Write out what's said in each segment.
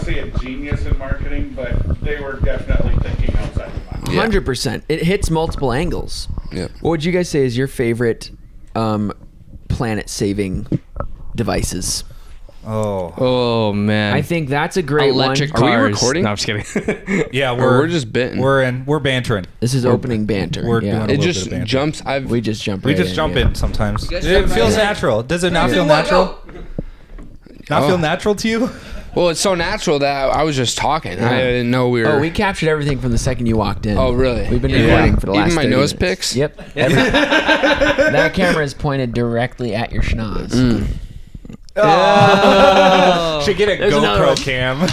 say a genius in marketing, but they were definitely thinking outside the box. 100%. It hits multiple angles. Yeah. What would you guys say is your favorite planet-saving devices? Oh man. I think that's a great electric one. cars. Are we recording? No, I'm just kidding. Yeah, We're just bitten. We're bantering. This is opening banter. We're yeah. doing It little just bit of banter. jumps. We just jump We right just jump in sometimes. guys It jump feels right in. natural. Does it not feel natural? Not feel natural to you? Well, it's so natural that I was just talking. I didn't know we were. Oh, we captured everything from the second you walked in. Oh, really? We've been Yeah. recording for the last Even my 30 nose minutes. picks? Yep. That camera is pointed directly at your schnoz. Oh. Should get a There's another one. GoPro cam.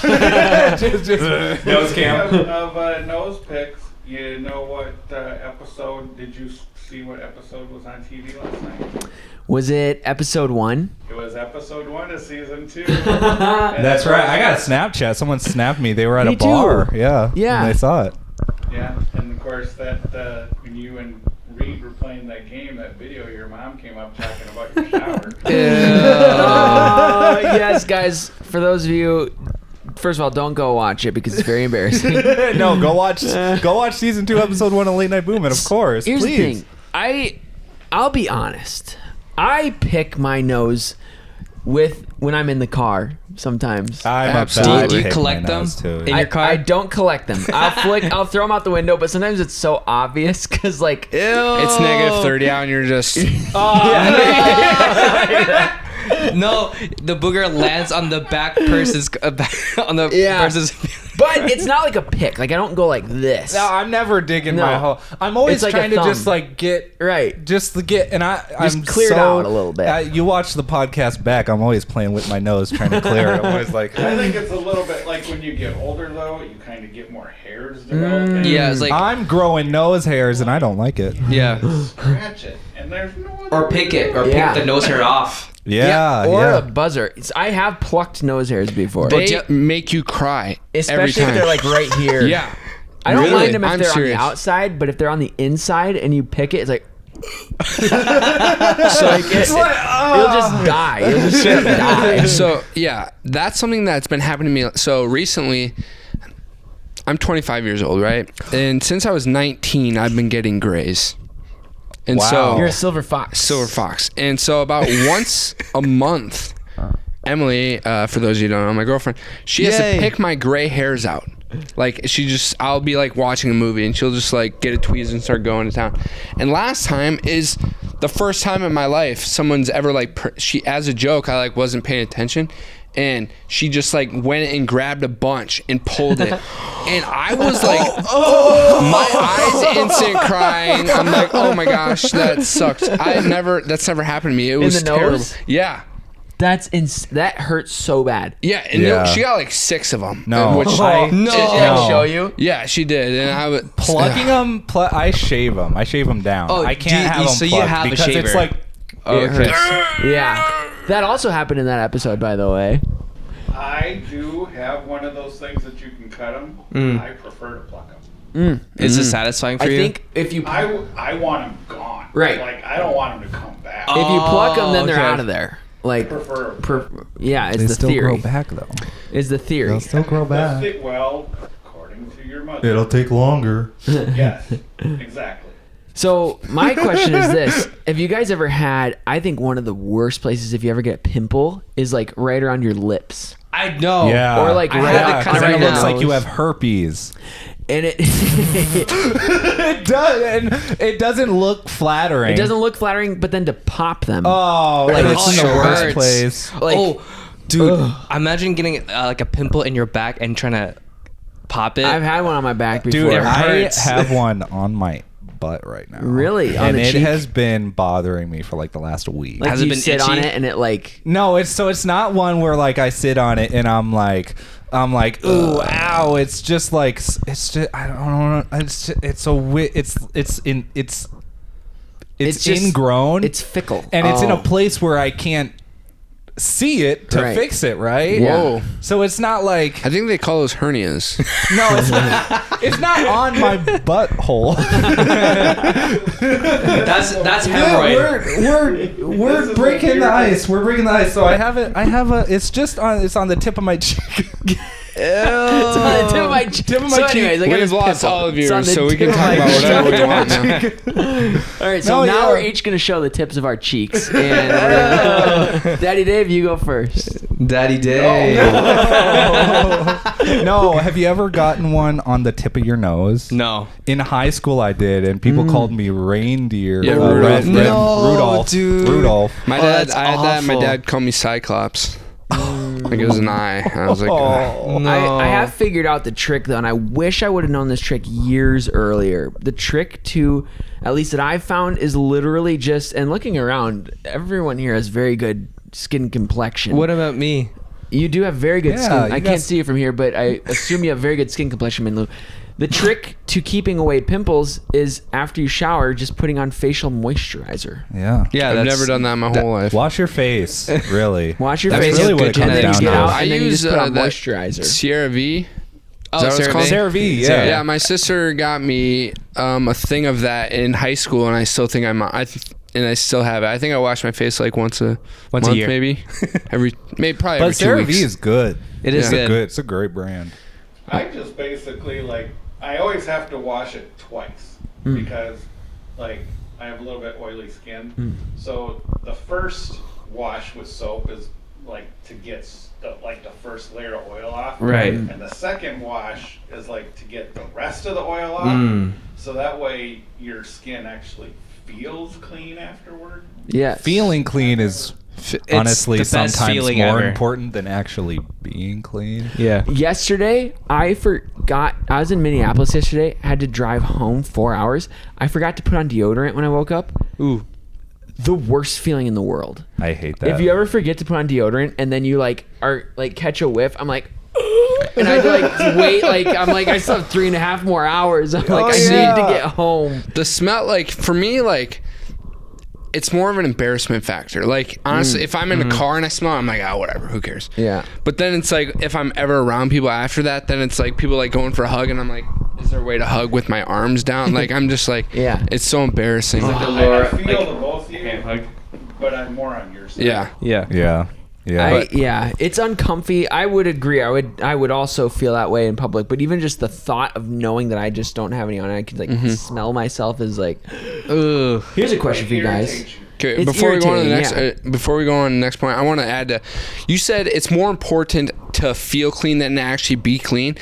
just nose cam. Of nose picks, you know what episode? Did you see what episode was on TV last night? Was it episode 1? It was episode 1 of season 2. That's right. I got a Snapchat. Someone snapped me. They were at Me a bar. too. Yeah. Yeah. And they saw it. Yeah, and of course that when you and Reed were playing that game, that video, your mom came up talking about your shower. Yes, guys. For those of you, first of all, don't go watch it because it's very embarrassing. No, go watch season 2, episode 1 of Late Night Boomin', of course. Here's Please. the thing. I'll be honest. I pick my nose when I'm in the car sometimes. I'm Absolutely. upset. Do you I pick collect my them? nose, too. In your car? I don't collect them. I'll throw them out the window, but sometimes it's so obvious because like, ew. It's negative 30 out, and you're just. No, the booger lands on the back person's on the person's. But it's not like a pick. Like I don't go like this. No, I'm never digging No. my hole. I'm always It's like trying a to just thumb. like get Right. just to get, and I'm clear it so, out a little bit. You watch the podcast back. I'm always playing with my nose, trying to clear it. I'm always like, I think it's a little bit like when you get older, though, you kind of get more hairs developing. Yeah, it's like I'm growing nose hairs, and I don't like it. yeah. Scratch it, and there's no other Or pick it, or Yeah. pick the nose hair off. Yeah, Or yeah. a buzzer. I have plucked nose hairs before. They make you cry every Especially time. if they're like right here. Yeah. I don't Really? mind them if I'm they're serious. on the outside, but if they're on the inside and you pick it, it's like So you'll just die. You'll just straight up die. So yeah, that's something that's been happening to me. So recently, I'm 25 years old, right? And since I was 19, I've been getting grays. And Wow. so You're a silver fox. silver fox. And so about once a month, Emily, for those of you who don't know, my girlfriend, she has Yay. to pick my gray hairs out. Like I'll be like watching a movie and she'll just like get a tweeze and start going to town. And last time is the first time in my life someone's ever like, she, as a joke, I like wasn't paying attention. And she just like went and grabbed a bunch and pulled it. And I was like, my eyes instant crying. I'm like, oh my gosh, that sucks. That's never happened to me. It was the terrible. nose? Yeah. That hurts so bad. Yeah. And Yeah. she got like 6 of them. No. Which, I- Did she No. show you? yeah, she did. And I would Plugging them, I shave them. I shave them down. Oh, I can't have them so you plugged have a because it's shaver. like Okay. it hurts. Yeah. That also happened in that episode, by the way. I do have one of those things that you can cut them. I prefer to pluck them. Is it satisfying for I you? think if you I want them gone. Right. Like I don't want them to come back. if you pluck them, then they're okay. out of there. Like, prefer. yeah, it's They the still theory. grow back though. Is the theory. They'll still grow back. Well, according to your mother. take longer. Yes, exactly. So my question is this: have you guys ever had? I think one of the worst places if you ever get a pimple is like right around your lips, I know. Yeah. or like I right had up it Because kinda then it right looks now. like you have herpes. and it It does, and it doesn't look flattering. it doesn't look flattering. But then to pop them, Oh, Like, like it's in it the worst hurts. place. like Oh, dude, imagine getting like a pimple in your back and trying to pop it. I've had one on my back before. Dude, It I hurts. have one on my butt right now. Really? On And the it cheek? has been bothering me for like the last week. Like Has it you been sit on itchy? it and it like No, it's not one where like I sit on it and I'm like ooh, ow. It's just like it's just I don't know. It's just- ingrown. it's fickle. and it's in a Oh. place where I can't see it to Right. fix it, right? Yeah. Whoa. So it's not like I think they call those hernias. no, it's not. It's not on my butthole. that's hemorrhoid. We're breaking the ice. We're breaking the ice. So I have it. It's just on. It's on the tip of my cheek. It's on the tip of my cheek. So anyways, I got We've this lost pimple. all of It's on yours, the so we tip can of talk my about cheek. whatever we want now. All right, so No, now yeah. we're each gonna show the tips of our cheeks. And Daddy Dave, you go first. Daddy Day. No, have you ever gotten one on the tip of your nose? No. In high school, I did, and people called me reindeer. Yeah, Rudolph. No, Rudolph. dude. Rudolph. My Oh, dad, that's I had that. My awful. dad called me Cyclops. Like it was an eye. I was like, Oh. No. I have figured out the trick though, and I wish I would have known this trick years earlier. The trick to, at least that I've found, is literally just, and looking around, everyone here has very good skin complexion. What about me? You do have very good Yeah, skin. you I got can't see you from here, but I assume you have very good skin complexion, Minlu. The trick to keeping away pimples is after you shower, just putting on facial moisturizer. Yeah. Yeah, I've that's never done that my whole life. Wash your face, really. Wash your That's face, really what it and comes then down you to. get out, I and then you use just put on that moisturizer. Sierra V. Is Oh, that what it's CeraVe? called? CeraVe, yeah. Yeah, my sister got me a thing of that in high school, and I still think and I still have it. I think I wash my face like once a month, year. maybe probably But every 2 CeraVe weeks. is good. It is Yeah. good. It's a great brand. I just basically like I always have to wash it twice because like I have a little bit oily skin. So the first wash with soap is like to get the first layer of oil off. Right. And the second wash is like to get the rest of the oil off. So that way your skin actually feels clean afterward. Yes. Feeling clean is honestly the best sometimes feeling more ever. important than actually being clean. Yeah. Yesterday, I forgot. I was in Minneapolis yesterday. Had to drive home 4 hours. I forgot to put on deodorant when I woke up. Ooh. The worst feeling in the world. I hate that. If you ever forget to put on deodorant and then you catch a whiff, I'm like, and I wait. I'm like, I still have 3.5 more hours. I'm like, I need to get home. The smell, like for me, like it's more of an embarrassment factor. Like honestly, if I'm in a car and I smell it, I'm like, oh, whatever, who cares? Yeah. But then it's like if I'm ever around people after that, then it's like people like going for a hug, and I'm like, is there a way to hug with my arms down? Like I'm just like, Yeah. it's so embarrassing. I feel the both of you, but I'm more on your side. Yeah. Yeah. Yeah. Yeah. Yeah, it's uncomfy. I would agree. I would also feel that way in public. But even just the thought of knowing that I just don't have any on, I can smell myself is like. Ugh. Here's a question for you guys. Irritates you. Okay, It's before we go on to the next, irritating, before we go on to the next point, I want to add to. You said it's more important to feel clean than to actually be clean.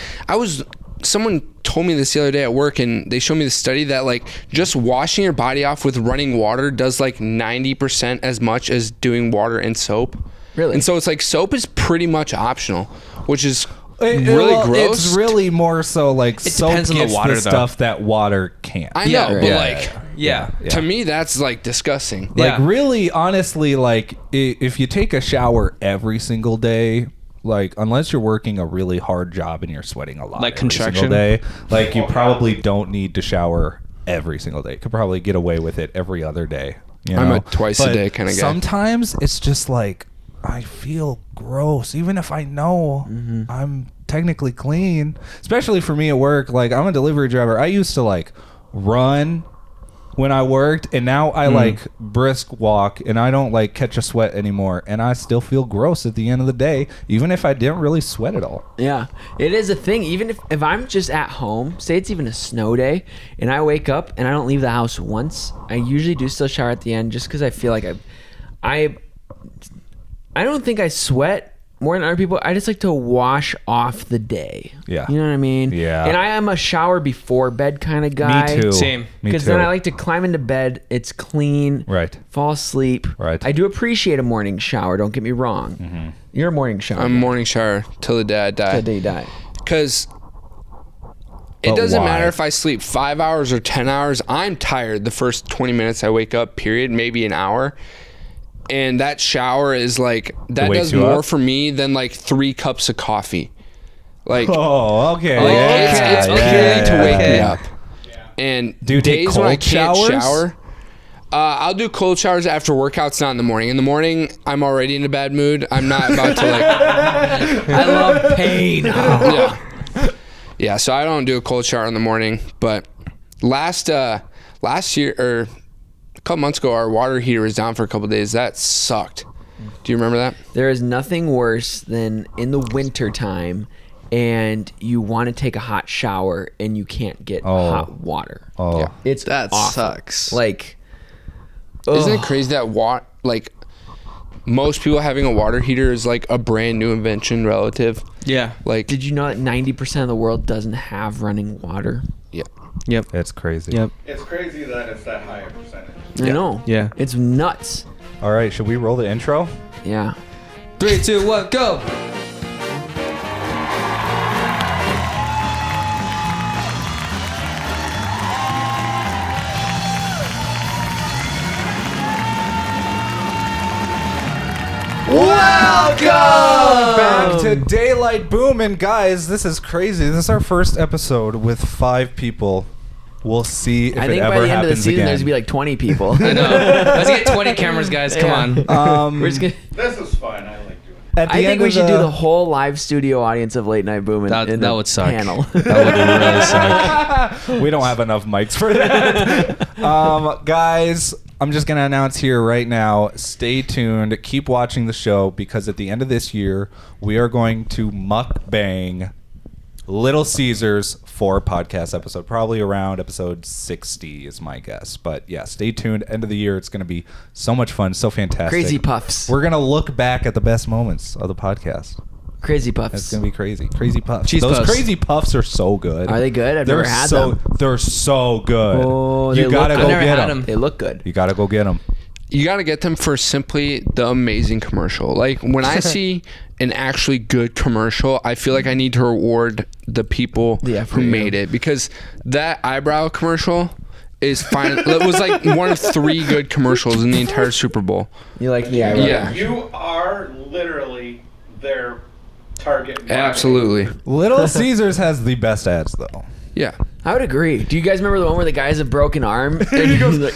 Someone told me this the other day at work, and they showed me the study that like just washing your body off with running water does like 90% as much as doing water and soap. Really? And so it's like soap is pretty much optional, which is really Well, gross. It's really more so like soap depends on the gets water, the though. stuff that water can't. I know, Yeah, but right. like Yeah. to me that's like disgusting. Like Yeah. really, honestly, like if you take a shower every single day, like unless you're working a really hard job and you're sweating a lot, Like every construction? single day, like you probably don't need to shower every single day. You could probably get away with it every other day. You I'm know? a twice a But day kinda guy. Sometimes it's just like I feel gross, even if I know I'm technically clean. Especially for me at work, like I'm a delivery driver. I used to like run when I worked, and now I like brisk walk, and I don't like catch a sweat anymore, and I still feel gross at the end of the day, even if I didn't really sweat at all. Yeah, it is a thing. Even if I'm just at home, say it's even a snow day, and I wake up and I don't leave the house once, I usually do still shower at the end just because I feel like I don't think I sweat more than other people. I just like to wash off the day. Yeah. You know what I mean? Yeah. And I am a shower before bed kind of guy. Me too. Same. Me Because too. then I like to climb into bed. It's clean. Right. Fall asleep. Right. I do appreciate a morning shower. Don't get me wrong. You're a morning shower. I'm morning shower till the day I die. the day you die. Because it But doesn't why? matter if I sleep 5 hours or 10 hours. I'm tired the first 20 minutes I wake up, period, maybe an hour. And that shower is like, that wakes does you more up? for me than like 3 cups of coffee. Like, Oh, okay. like, yeah, it's yeah, purely to wake me yeah. up. And Do you take days when I cold can't showers? shower, I'll do cold showers after workouts, not in the morning. In the morning, I'm already in a bad mood. I'm not about to like, I love pain. yeah. Yeah, so I don't do a cold shower in the morning. But last year or a couple months ago, our water heater was down for a couple days. That sucked. Do you remember that? There is nothing worse than in the winter time and you want to take a hot shower and you can't get hot water. Oh, Yeah. It's That awful. sucks. Like, Isn't ugh. it crazy that like most people having a water heater is like a brand new invention relative? Yeah. Like, Did you know that 90% of the world doesn't have running water? yeah. Yep. it's crazy. Yep. It's crazy that it's that high a percentage. I know. Yeah. It's nuts. All right, should we roll the intro? Yeah. 3, 2, 1, go. Back to Daylight Boom, and guys, this is crazy. This is our first episode with 5 people. We'll see if I it think by ever the end of the happens season, again. there's going to be like 20 people. I know. Let's get 20 cameras, guys. Come on. We're just gonna, This is fun. I like doing it. At the I think end we of should do the whole live studio audience of Late Night Boom That in would suck. panel. That would really suck. We don't have enough mics for that. Guys, I'm just going to announce here right now, stay tuned. Keep watching the show because at the end of this year, we are going to mukbang Little Caesars for a podcast episode. Probably around episode 60 is my guess. But yeah, stay tuned. End of the year, it's going to be so much fun, so fantastic. Crazy Puffs. We're going to look back at the best moments of the podcast. Crazy Puffs. That's going to be crazy. Crazy Puffs. Cheese Those puffs. Crazy Puffs are so good. Are they good? I've never had them. They're so good. Oh, you they gotta look- go I've never get had them. them. They look good. You gotta go get them. You got to get them for simply the amazing commercial. Like, when I see an actually good commercial, I feel like I need to reward the people The effort, who made it, because that eyebrow commercial is fine. It was like one of 3 good commercials in the entire Super Bowl. You like the eyebrow? Yeah. You are literally their target market. Absolutely. Little Caesars has the best ads though. Yeah. I would agree. Do you guys remember the one where the guy has a broken arm? And he goes like,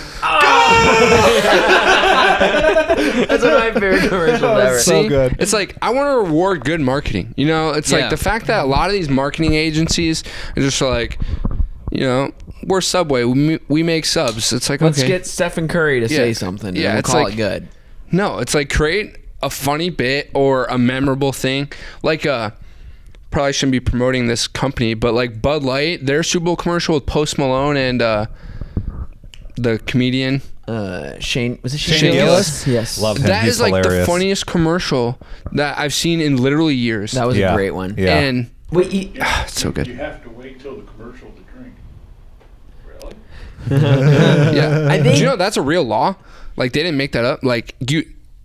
That's one of my favorite commercials ever. So See? good. It's like, I want to reward good marketing. You know, it's Yeah. like the fact that a lot of these marketing agencies are just like, you know, we're Subway. We make subs. It's like, Let's okay. get Stephen Curry to Yeah. say something. Yeah, and we'll it's call like- it good. No, it's like create a funny bit or a memorable thing. Like, probably shouldn't be promoting this company, but like Bud Light, their Super Bowl commercial with Post Malone and the comedian. Shane, was it Shane Shane Gillis? Yes. Love him. That He's is like hilarious. the funniest commercial that I've seen in literally years. That was Yeah. a great one. Yeah. And Wait, it's so You good. have to wait till the commercial to drink. Really? Yeah. I think- Do you know that's a real law? Like, they didn't make that up. Like,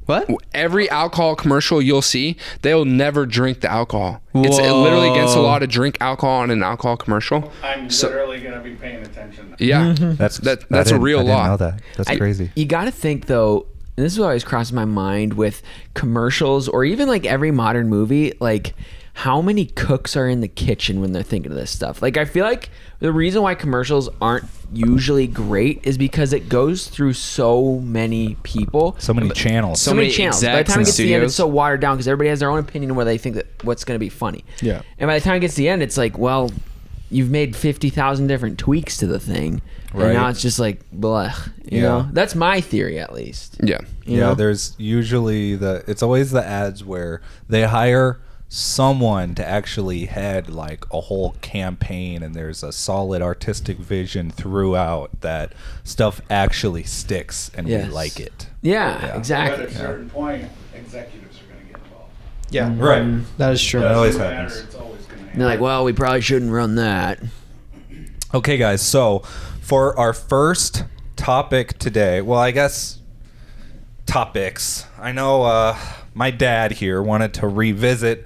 What? every alcohol commercial you'll see, they'll never drink the alcohol. It's Whoa. literally against the law to drink alcohol in an alcohol commercial. I'm So- literally going to be paying attention. Yeah. That's That's a real I didn't law. know that. That's crazy. You got to think though. And this is what always crosses my mind with commercials, or even like every modern movie. Like, how many cooks are in the kitchen when they're thinking of this stuff? Like, I feel like the reason why commercials aren't usually great is because it goes through so many people. So many channels. So many many channels. By the execs time it and gets to the end, it's studios. so watered down because everybody has their own opinion where they think that what's going to be funny. Yeah. And by the time it gets to the end, it's like, well, you've made 50,000 different tweaks to the thing. Right. And now it's just like, blech. You Yeah. know? That's my theory, at least. Yeah. You Yeah, know? there's usually it's always the ads where they hire someone to actually head like a whole campaign, and there's a solid artistic vision throughout that stuff actually sticks and Yes. we like it. Yeah, Yeah. But exactly. at a certain point, executives are going to get involved. Yeah. Right. That is true. That always Doesn't matter, happens. It's always going to And happen. they're like, well, we probably shouldn't run that. Okay, guys. So for our first topic today, well, I guess topics. I know my dad here wanted to revisit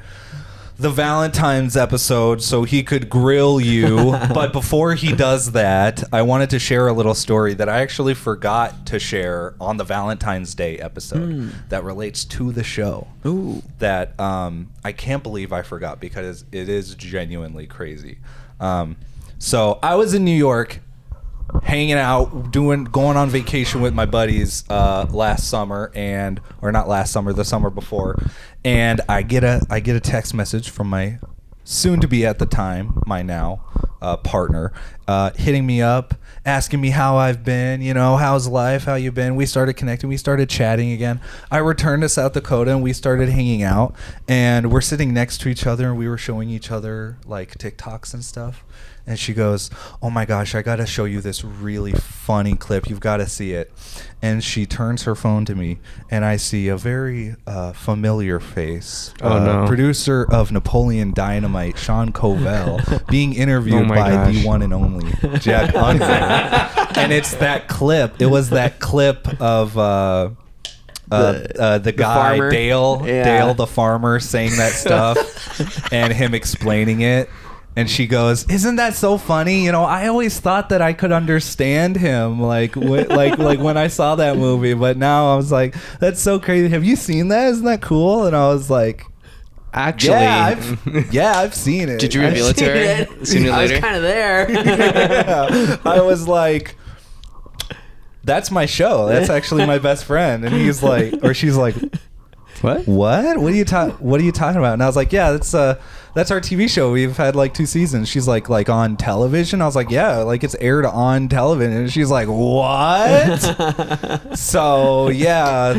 the Valentine's episode so he could grill you. But before he does that, I wanted to share a little story that I actually forgot to share on the Valentine's Day episode that relates to the show. Ooh. That I can't believe I forgot because it is genuinely crazy. So I was in New York hanging out, going on vacation with my buddies last summer, or not last summer, the summer before, and I get a text message from my soon to be at the time, my now partner, hitting me up, asking me how I've been, how's life, how you been. We started connecting, we started chatting again. I returned to South Dakota and we started hanging out, and we're sitting next to each other and we were showing each other like TikToks and stuff. And she goes, "Oh my gosh, I got to show you this really funny clip. You've got to see it." And she turns her phone to me, and I see a very familiar face. Oh, no. Producer of Napoleon Dynamite, Sean Covell, being interviewed my by gosh. the one and only Jack Under. And it's that clip. It was that clip of the guy, farmer? Dale Yeah. the farmer, saying that stuff and him explaining it. And she goes, "Isn't that so funny? I always thought that I could understand him, like when I saw that movie, but now I was like, that's so crazy. Have you seen that? Isn't that cool?" And I was like, Actually, I've seen it. did you reveal it to her sooner or I was later? kind of there. Yeah. I was like, "That's my show. That's actually my best friend." And he's like, or she's like, What? "What? What are you talking about?" And I was like, "Yeah, that's our TV show. We've had like 2 seasons." She's like on television? I was like, "Yeah, like it's aired on television." And she's like, "What?" So yeah,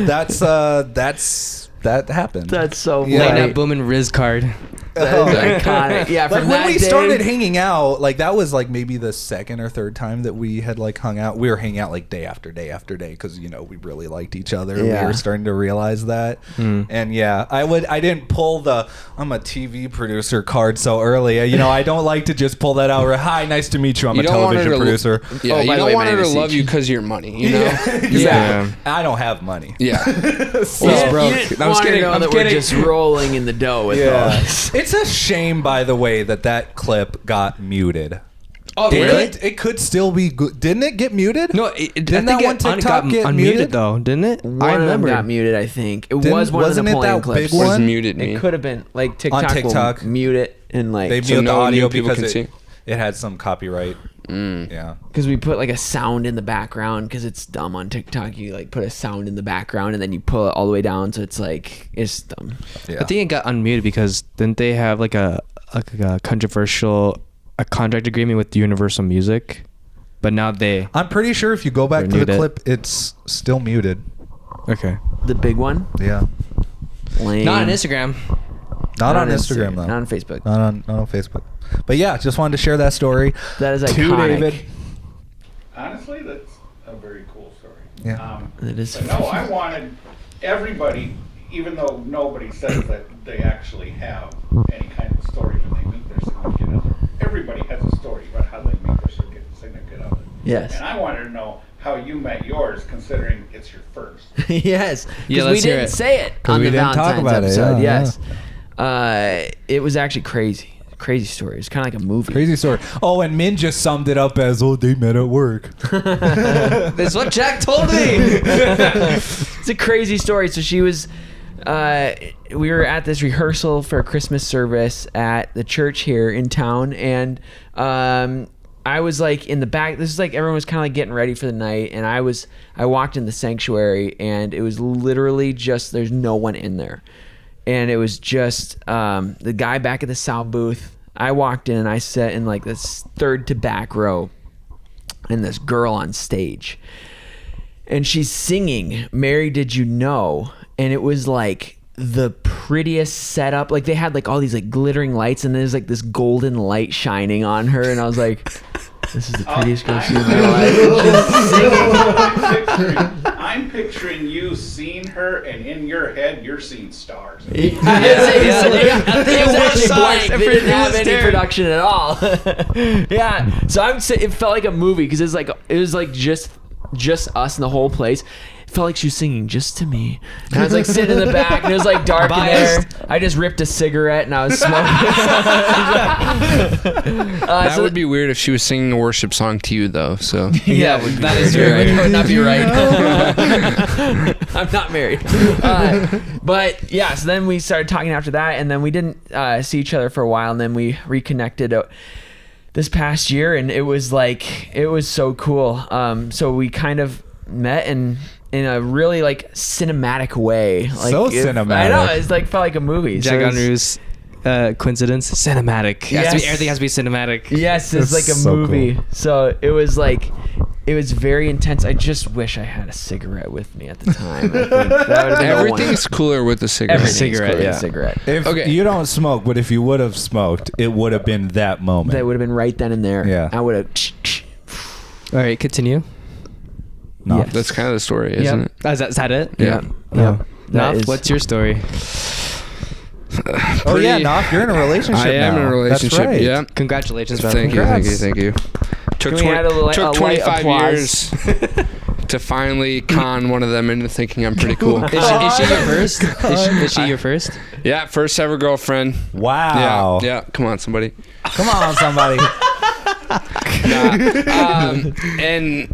that happened. That's so funny. Yeah. Late night booming Riz card. That is iconic. Yeah, Like from when that we day, started hanging out, like that was like maybe the second or third time that we had like hung out. We were hanging out like day after day after day because we really liked each other. Yeah. We were starting to realize that. And yeah, I didn't pull the I'm a TV producer card so early. I don't like to just pull that out. Hi, nice to meet you. I'm You a don't want her television to producer. Yeah, Oh, you by the don't way, want my her name to is love you Siege. because of your money, you know? Exactly. Yeah. I don't have money. Yeah. So- He's You broke. didn't I was want to kidding. know I'm that we're kidding. just rolling in the dough with Yeah. those. It's a shame, by the way, that clip got muted. Oh, It could still be good. Didn't it get muted? No, Didn't that one TikTok get unmuted muted? though, didn't it? One I of them remember. got muted, I think. It Didn't- was one of the wasn't it Napoleon that clips. big What does one? muted mean? It could have been like TikTok, TikTok. will mute it and They like So mute the no audio new people because can it see? had some copyright. Yeah. because we put like a sound in the background because it's dumb on TikTok. You like put a sound in the background and then you pull it all the way down, so it's like it's dumb. Yeah. I think it got unmuted because didn't they have like a controversial contract agreement with Universal Music? But now they I'm pretty sure if you go back to Renewed the it. clip, it's still muted. okay. The big one, Yeah. lame. Not on Instagram. Not on Instagram though. Not on Facebook. Not on Facebook. But yeah, just wanted to share that story. That is To iconic. David. Honestly, that's a very cool story. Yeah. That is. But no, I wanted everybody, even though nobody says that they actually have any kind of story when they meet their significant other. Everybody has a story about how they meet their significant other. Yes. And I wanted to know how you met yours, considering it's your first. Yes. Yeah, Because we let's hear didn't it. say it 'Cause on we the didn't talk Valentine's about it, episode. yeah, Yes. It was actually crazy. Crazy story. It's kind of like a movie. Crazy story. Oh, and Min just summed it up as, they met at work. That's what Jack told me. It's a crazy story. So she was, we were at this rehearsal for a Christmas service at the church here in town, and I was like in the back. This is like everyone was kind of like getting ready for the night, and I walked in the sanctuary, and it was literally just there's no one in there, and it was just the guy back at the sound booth. I walked in and I sat in like this third to back row, and this girl on stage. And she's singing "Mary, Did You Know?" And it was like the prettiest setup. Like they had like all these like glittering lights, and there's like this golden light shining on her. And I was like, "This is the prettiest girl I've seen in my life." And she's singing. I'm picturing you seeing her, and in your head, you're seeing stars. It was actually blank. They Everything didn't have was any there. production at all. Yeah, so it felt like a movie because it was like just us in the whole place. It felt like she was singing "Just to Me," and I was like sitting in the back, and it was like dark in there. I just ripped a cigarette and I was smoking. That so would be weird if she was singing a worship song to you, though. So Yeah, that is you're right. weird. That would not be right. I'm not married. But yeah, so then we started talking after that, and then we didn't see each other for a while, and then we reconnected this past year, and it was so cool. So we kind of met in a really like cinematic way. Like So cinematic. I know, it's like felt like a movie. Jack So it was- Andrews coincidence? Cinematic. Yes. Everything has to be cinematic. Yes, it's like That's a so movie. cool. So it was very intense. I just wish I had a cigarette with me at the time. I think that would have been Everything's cooler with a cigarette. Everything's Cigarette, cool with yeah. a cigarette. If Okay. you don't smoke, but if you would have smoked, it would have been that moment. That would have been right then and there. Yeah. I would have. All right, continue. No. Yes. That's kind of the story, isn't it? Is that it? Yeah. Yeah. That Naf, is- what's your story? Oh yeah, Pretty- Knock, you're in a relationship I am now. in a relationship. That's right. Yeah. Congratulations, brother. Thank you. Took, Can we add a light- took a light 25 applause? years to finally con one of them into thinking I'm pretty cool. Is she your first? Is she your first? Yeah, first ever girlfriend. Wow. Yeah. Come on, somebody. Come on, somebody. And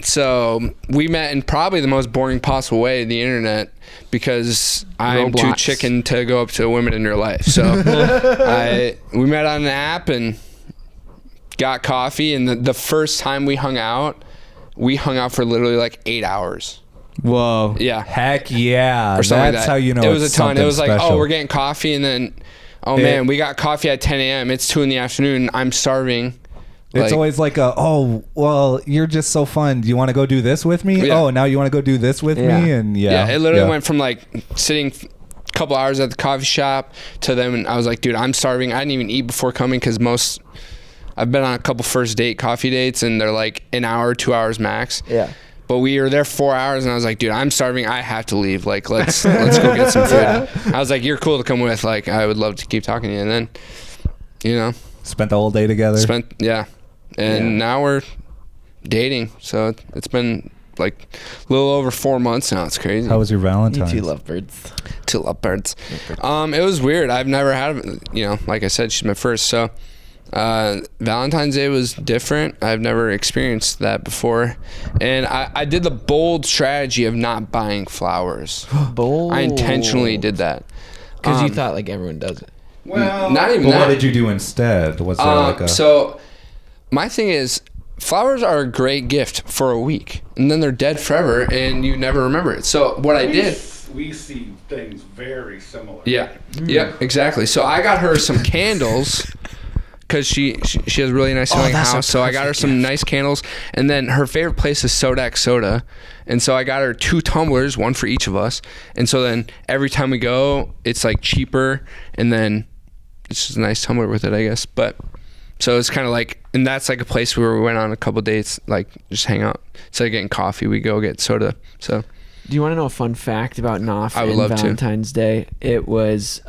so we met in probably the most boring possible way, the internet, because I'm too Roblox. chicken to go up to women in real life. So we met on an app and got coffee. And the first time we hung out for literally like 8 hours. Whoa. Yeah. Heck yeah. Or something That's like that. how you know it was it's a ton. It something was like, special. oh, we're getting coffee, and then, oh man, we got coffee at 10 a.m. It's 2 in the afternoon. I'm starving. It's always like well, you're just so fun. Do you want to go do this with me? Yeah. Oh, now you want to go do this with Yeah. me? And yeah, it literally went from like sitting a couple hours at the coffee shop to then when I was like, dude, I'm starving. I didn't even eat before coming because I've been on a couple first date coffee dates and they're like an hour, 2 hours max. Yeah. But we were there 4 hours and I was like, dude, I'm starving. I have to leave. Like, let's go get some food. I was like, you're cool to come with. Like, I would love to keep talking to you. And then, spent the whole day together. And now we're dating. So it's been like a little over 4 months now. It's crazy. How was your You Valentine's? two lovebirds. Two lovebirds. It was weird. I've never had, like I said, she's my first. So Valentine's Day was different. I've never experienced that before. And I did the bold strategy of not buying flowers. Bold. I intentionally did that. Because you thought like everyone does it. Well, Not even But that. what did you do instead? Was there like a... So my thing is, flowers are a great gift for a week, and then they're dead forever, and you never remember it. So what I did, we see things very similar. yeah, exactly. So I got her some candles because she has a really nice smelling that's a house. So I got her some nice candles, and then her favorite place is Sodak Soda, and so I got her 2 tumblers, one for each of us. And so then every time we go, it's like cheaper, and then it's just a nice tumbler with it, I guess. But so it's kind of like, and that's like a place where we went on a couple dates, like just hang out. Instead of getting coffee, we go get soda. So Do you want to know a fun fact about Knopf I would and love to. Valentine's Day? It was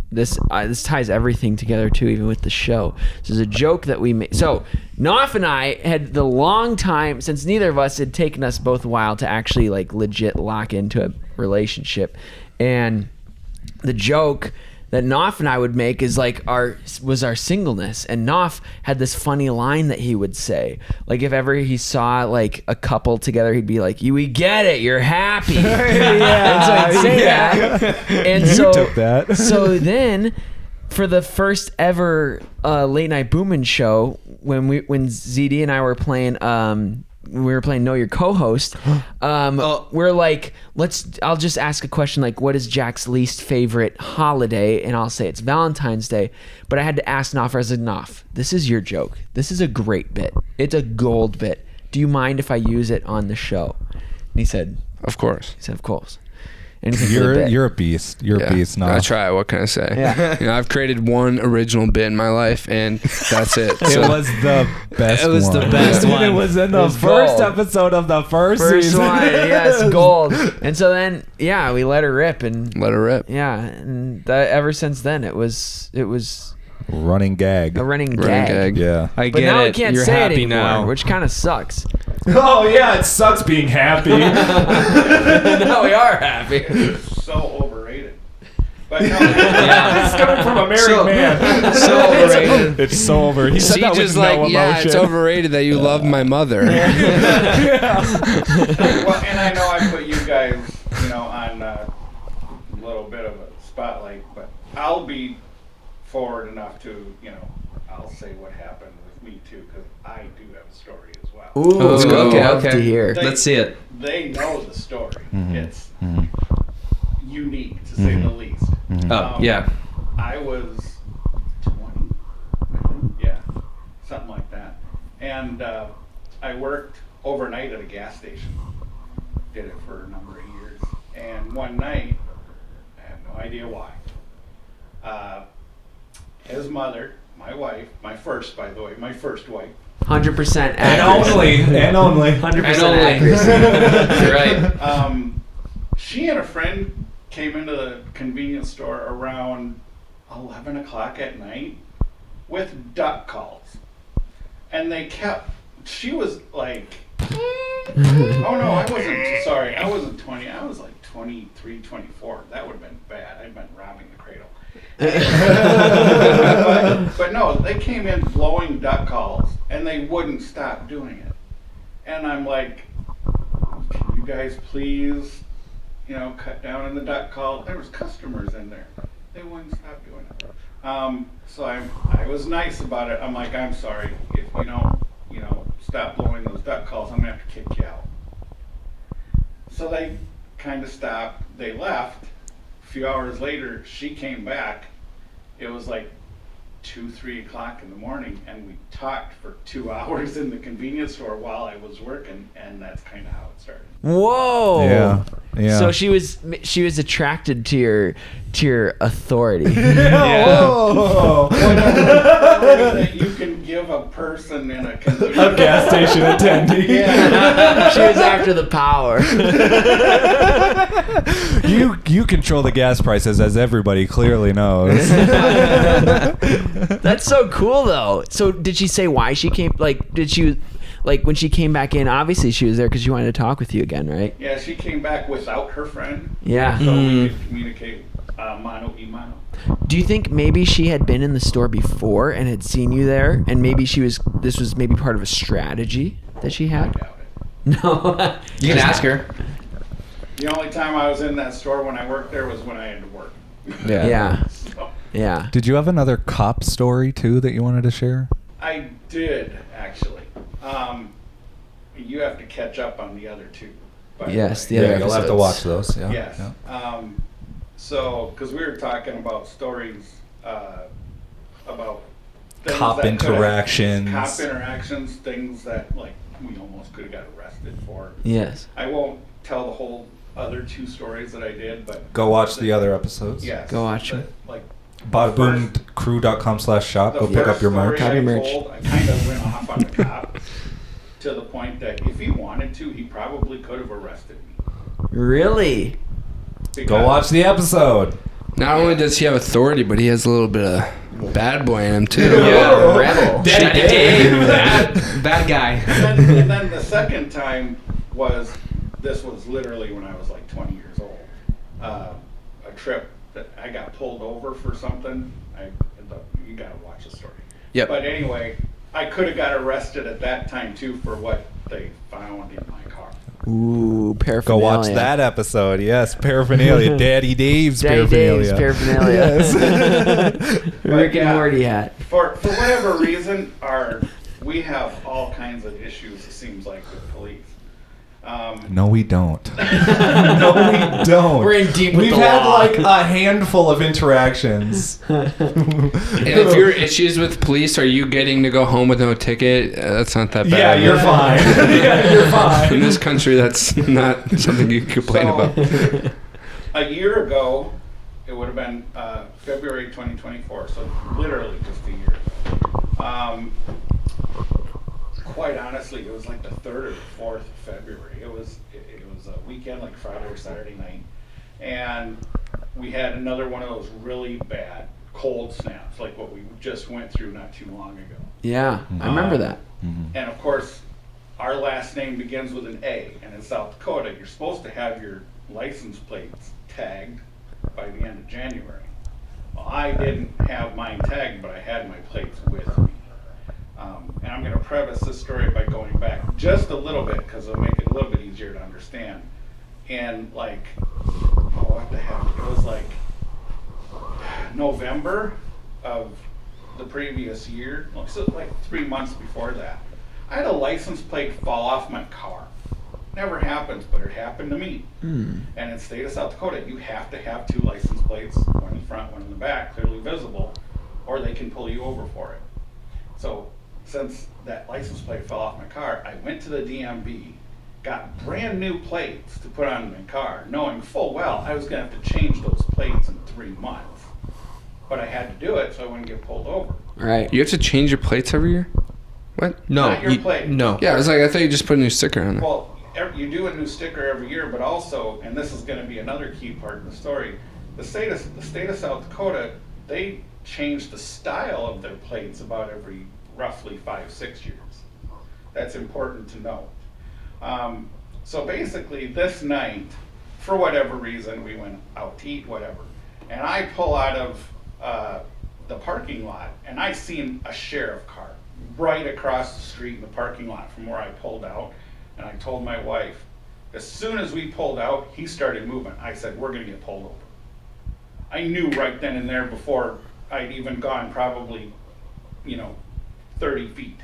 this ties everything together too, even with the show. This is a joke that we made. So Knopf and I had the long time since neither of us had taken us both a while to actually like legit lock into a relationship, and the joke that Knopf and I would make is like our singleness. And Knopf had this funny line that he would say. Like if ever he saw like a couple together, he'd be like, we get it, you're happy. And so he'd say that. And You so, took that. so then for the first ever late night Boomin' show, when ZD and I were playing Know Your Co-Host, we're like, I'll just ask a question like, what is Jack's least favorite holiday? And I'll say it's Valentine's Day. But I had to ask Knopf, I said, Knopf, this is your joke. This is a great bit. It's a gold bit. Do you mind if I use it on the show? And he said, of course. of course. Anything for the bit. You're a beast. You're a beast now. I try. What can I say? Yeah. I've created one original bit in my life, and that's it. It So- was the best It was one. the best one. It was in the It was first gold. episode of the first First season. one, yes, gold. And so then, yeah, we let her rip, and let her rip. yeah, and ever since then, it was Running gag. a running Running gag. gag. Yeah. I But get now it. we can't You're say happy it anymore, now. which kind of sucks. Oh yeah, it sucks being happy. Now we are happy. So overrated. But no, It's coming from a married man. So overrated. It's so over. He said She that with just no like, emotion. yeah, it's overrated that you love my mother. well, and I know I put you guys, on a little bit of a spotlight, but I'll be forward enough to, I'll say what happened with me too, because I do have a story as well. Ooh, let's go. love Okay. to hear. Let's see it. They know the story. Mm-hmm. It's unique, to say the least. Oh, yeah. I was 20, I think. Yeah, something like that. And I worked overnight at a gas station. Did it for a number of years. And one night, I have no idea why, his mother, my wife, my first wife. 100% accuracy. And only. 100% And only. accuracy. You're right. She and a friend came into the convenience store around 11 o'clock at night with duck calls. And she was like, oh no, I wasn't 20. I was like 23, 24. That would have been bad. I'd been robbing the cradle. but no, they came in blowing duck calls and they wouldn't stop doing it. And I'm like, can you guys please, cut down on the duck call? There was customers in there. They wouldn't stop doing it. So I was nice about it. I'm like, I'm sorry, if you don't, stop blowing those duck calls, I'm gonna have to kick you out. So they kind of stopped. They left. A few hours later, she came back. It was like 2, 3 o'clock in the morning, and we talked for 2 hours in the convenience store while I was working, and that's kind of how it started. Whoa. Yeah. So she was attracted to your authority. Whoa. That you can give a person in a convenience A gas station attendee. Yeah. She was after the power. You control the gas prices, as everybody clearly knows. That's so cool, though. So did she say why she came? When she came back in, obviously she was there because she wanted to talk with you again, right? Yeah, she came back without her friend. Yeah. So we could communicate mano y mano. Do you think maybe she had been in the store before and had seen you there, and maybe this was maybe part of a strategy that she I had? doubt it. No. You can ask her. The only time I was in that store when I worked there was when I had to work. Yeah. So, Yeah. Did you have another cop story too that you wanted to share? I did, actually. You have to catch up on the other two. by Yes, way. the other episodes. those. Yeah. Yes. Yeah. So, because we were talking about stories about things Cop that could've- interactions. Cop interactions, things that like we almost could have got arrested for. Yes. I won't tell the whole other 2 stories that I did, but Go watch the other episodes. yes, Go watch but, them. Like Badaboomcrew.com/shop. the Go pick up first your merch. story Copy I merch. told, I kind of went off on the cop to the point that if he wanted to, he probably could have arrested me. Really? Go Because- watch the episode. Not only does he have authority, but he has a little bit of bad boy in him too. Yeah, rebel. Daddy Dave, bad guy. And then the second time this was literally when I was like 20 years old. A trip that I got pulled over for something. You gotta watch the story. Yep. But anyway, I could have got arrested at that time too for what they found in my car. Ooh, Go paraphernalia. watch that episode. Yes, paraphernalia. Daddy Dave's Daddy Dave's paraphernalia. paraphernalia. Rick yeah. and Morty hat. For whatever reason, we have all kinds of issues. It seems like with police. No, we don't. No, we don't. We're in deep with We've the had law. like a handful of interactions. And if your issues with police are you getting to go home with no ticket, that's not that bad. Yeah, you're fine. Yeah, you're In fine. this country, that's not something you can complain about. A year ago, it would have been February 2024, so literally just a year ago. Quite honestly, it was like the 3rd or 4th of February. It was a weekend, like Friday or Saturday night, and we had another one of those really bad cold snaps, like what we just went through not too long ago. Yeah, I remember that. And of course, our last name begins with an A, and in South Dakota, you're supposed to have your license plates tagged by the end of January. Well, I didn't have mine tagged, but I had my plates with me. And I'm going to preface this story by going back just a little bit because it'll make it a little bit easier to understand. And like, what the heck? It was like November of the previous year, so like 3 months before that. I had a license plate fall off my car. Never happens, but it happened to me. And in the state of South Dakota, you have to have 2 license plates, one in the front, one in the back, clearly visible, or they can pull you over for it. So since that license plate fell off my car, I went to the DMV, got brand new plates to put on my car, knowing full well I was going to have to change those plates in 3 months. But I had to do it so I wouldn't get pulled over. Right. You have to change your plates every year? What? No. Not your plate. No. Yeah, I was like, I thought you just put a new sticker on there. Well, you do a new sticker every year, but also, and this is going to be another key part of the story, the state of South Dakota, they change the style of their plates about every roughly 5-6 years. That's important to know. So basically, this night, for whatever reason, we went out to eat, whatever, and I pull out of the parking lot, and I seen a sheriff car right across the street in the parking lot from where I pulled out. And I told my wife, as soon as we pulled out, he started moving. I said, we're going to get pulled over. I knew right then and there before I'd even gone probably, 30 feet.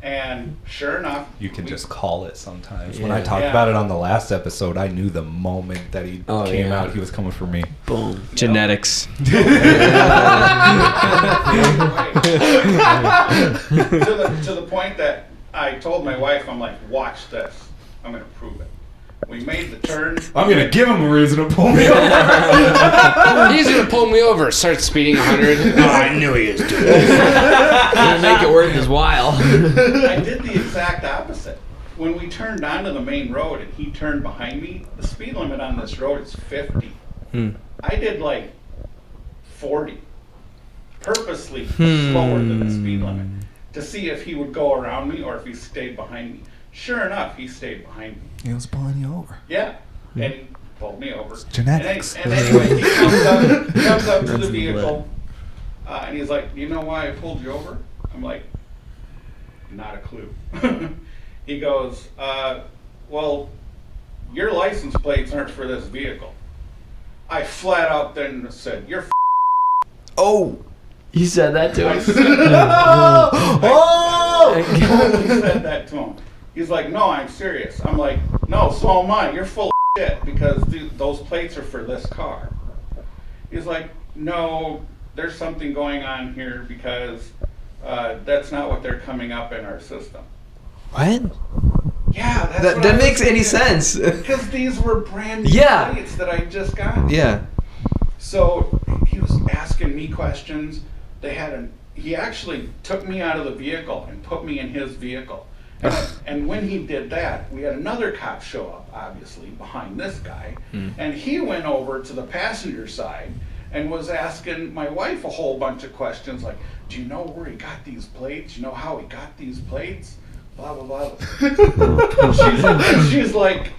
And sure enough. You can just call it sometimes. When I talked Yeah. about it on the last episode, I knew the moment that he came out, he was coming for me. Boom. Genetics. to the point that I told my wife, I'm like, watch this. I'm going to prove it. We made the turn. I'm going to give him a reason to pull me over. He's gonna pull me over. Start speeding 100. I knew he was doing Gonna make it worth his while. I did the exact opposite. When we turned onto the main road and he turned behind me, the speed limit on this road is 50. I did like 40. Purposely slower than the speed limit to see if he would go around me or if he stayed behind me. Sure enough, he stayed behind me. He was pulling you over. Yeah. And he pulled me over. Genetics. And anyway, he comes up to the vehicle, and he's like, "Do you know why I pulled you over?" I'm like, "Not a clue." He goes, "Well, your license plates aren't for this vehicle." I flat out then said, "You're Oh, you said that to I him. totally said that to him. He's like, "No, I'm serious." I'm like, "No, so am I. You're full of shit because those plates are for this car." He's like, "No, there's something going on here because that's not what they're coming up in our system." What? Yeah, that's That what I was makes any thinking. sense. Because these were brand new Yeah. plates that I just got. Yeah. So he was asking me questions. He actually took me out of the vehicle and put me in his vehicle. And when he did that, we had another cop show up, obviously, behind this guy. And he went over to the passenger side and was asking my wife a whole bunch of questions like, "Do you know where he got these plates? Do you know how he got these plates? Blah, blah, blah." She's like,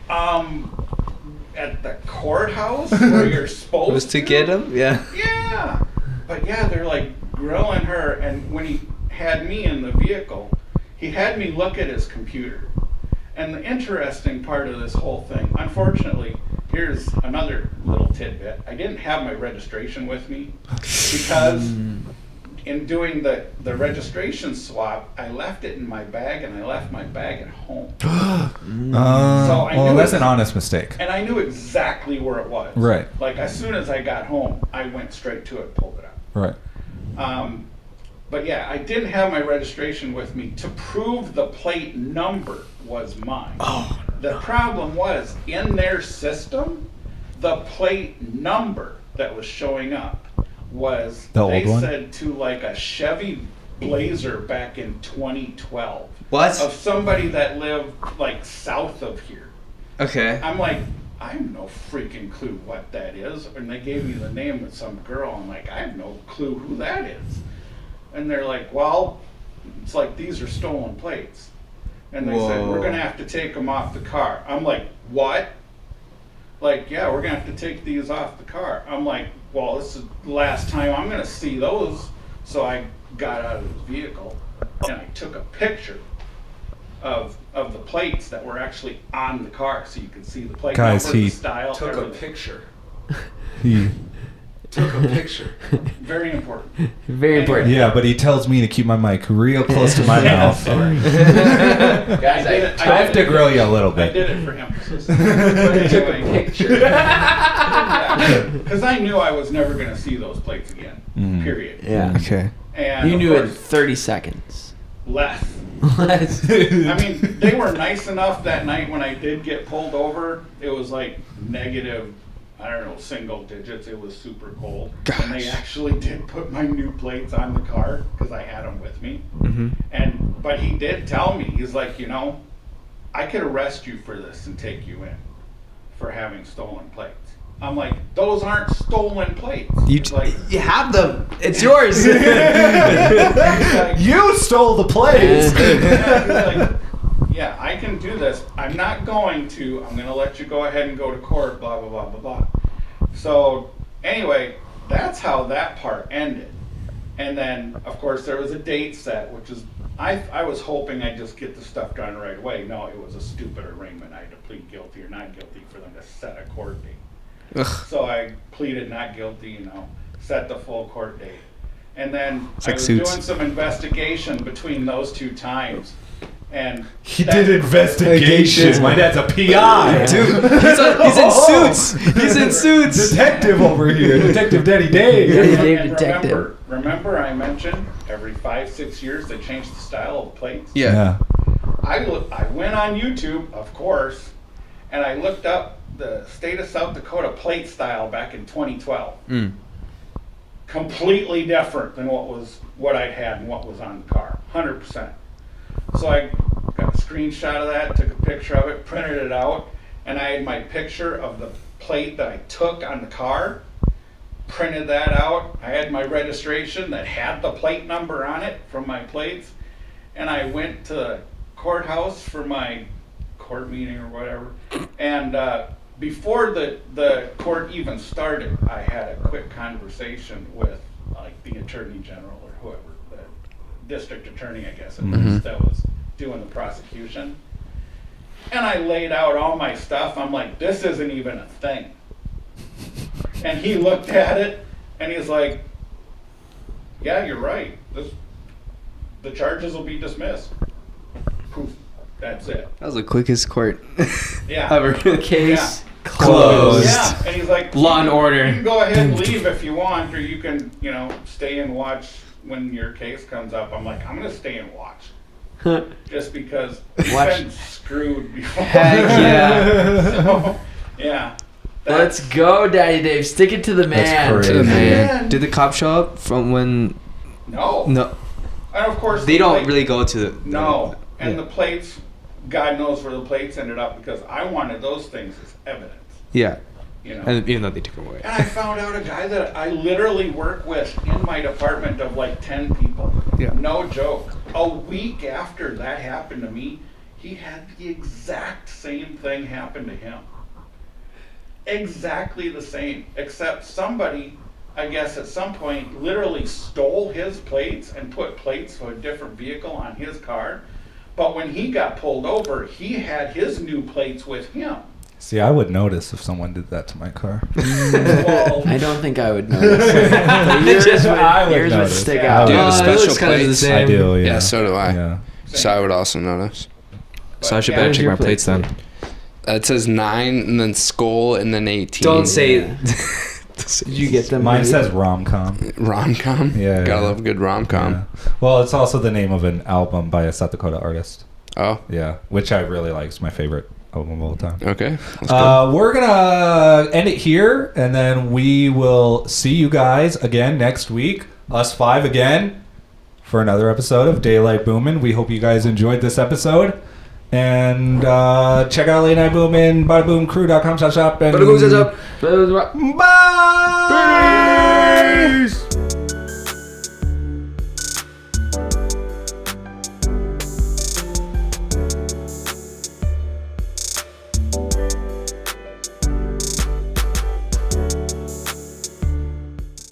at the courthouse where you're supposed Was to get him? Yeah. Yeah. But yeah, they're like grilling her. And when he had me in the vehicle, he had me look at his computer. And the interesting part of this whole thing, unfortunately, here's another little tidbit. I didn't have my registration with me because in doing the registration swap, I left it in my bag and I left my bag at home. So I well, knew that's it- an honest mistake. And I knew exactly where it was. Right. Like as soon as I got home, I went straight to it, pulled it out. Right. But yeah, I didn't have my registration with me to prove the plate number was mine. Oh, the problem was in their system, the plate number that was showing up was The they old one? said to like a Chevy Blazer back in 2012 What? of somebody that lived like south of here. Okay. I'm like, I have no freaking clue what that is. And they gave me the name of some girl. I'm like, I have no clue who that is. And they're like, well, it's like these are stolen plates. And they said, Whoa. we're going to have to take them off the car. I'm like, what? Like, yeah, we're going to have to take these off the car. I'm like, well, this is the last time I'm going to see those. So I got out of the vehicle and I took a picture of the plates that were actually on the car so you could see the plate Guys, number, he the style, took a everything. picture. Took a picture. Very important. Very important. Yeah, but he tells me to keep my mic real close to my Yeah, mouth. sorry. Guys, I have to grill you a little I bit. did it for emphasis. But anyway, picture. because I knew I was never going to see those plates again. Mhm. Period. Yeah. Okay. And You of knew in course, 30 seconds. less. Less. I mean, they were nice enough that night when I did get pulled over. It was like negative, I don't know, single digits. It was super cold. And they actually did put my new plates on the car because I had them with me. But he did tell me, he's like, I could arrest you for this and take you in for having stolen plates. I'm like, those aren't stolen plates. It's like, You have them. It's yours. he's like, You stole the plates. yeah, I can do this. I'm not going to. I'm going to let you go ahead and go to court, blah, blah, blah, blah, blah. So, anyway, that's how that part ended. And then, of course, there was a date set, which is, I was hoping I'd just get the stuff done right away. No, it was a stupid arraignment. I had to plead guilty or not guilty for them to set a court date. So I pleaded not guilty, set the full court date. And then I was doing some investigation between those two times. And He did investigations. My dad's a PI. Dude, he's in suits. He's in suits. Detective over here. Detective Daddy Dave. Yeah. Dave and Detective. remember I mentioned every 5-6 years they change the style of the plates? Yeah. I went on YouTube, of course, and I looked up the state of South Dakota plate style back in 2012. Completely different than what I'd had and what was on the car. 100%. So I got a screenshot of that, took a picture of it, printed it out, and I had my picture of the plate that I took on the car, printed that out. I had my registration that had the plate number on it from my plates, and I went to the courthouse for my court meeting or whatever, and before the court even started, I had a quick conversation with like the attorney general or whoever, the district attorney, I guess it was, that was doing the prosecution. And I laid out all my stuff. I'm like, this isn't even a thing. And he looked at it and he's like, yeah, you're right. The charges will be dismissed. Poof. That's it. That was the quickest court Yeah. ever. Case Closed. Yeah, and he's like, Law and order. You can go ahead and leave if you want, or you can, stay and watch when your case comes up. I'm like, I'm gonna stay and watch, just because Watch. I've been screwed before. Heck yeah. So, yeah. Let's go, Daddy Dave. Stick it to the man. crazy. To the man. Did the cop show up from when? No. No, And of course they the don't plate- really go to. No. And Yeah. the plates, God knows where the plates ended up because I wanted those things as evidence. Yeah, You know. and even though they took them away. And I found out a guy that I literally work with in my department of like 10 people. Yeah. No joke. A week after that happened to me, he had the exact same thing happen to him. Exactly the same, except somebody, I guess at some point, literally stole his plates and put plates for a different vehicle on his car. But when he got pulled over, he had his new plates with him. See, I would notice if someone did that to my car. Well, I don't think I would notice. But yours would notice. stick Yeah. out. Do you have the it special looks kinda the plates? same. I do, yeah. Yeah, so do I. Yeah. So I would also notice. So I should Yeah, better check your my plates then. It says 9 and then skull and then 18. Don't say. Yeah. Did you get them? Mine ready? says rom-com. Rom-com? Yeah, Gotta yeah. love a good rom-com. Yeah. Well, it's also the name of an album by a South Dakota artist. Oh, Yeah, which I really like. It's my favorite album of all time. okay. Let's go. We're gonna end it here, and then we will see you guys again next week. Us five again for another episode of Daylight Boomin'. We hope you guys enjoyed this episode, and check out Late Night Boomin', BadaBoomCrew.com/shop. And Bye. bye. Peace.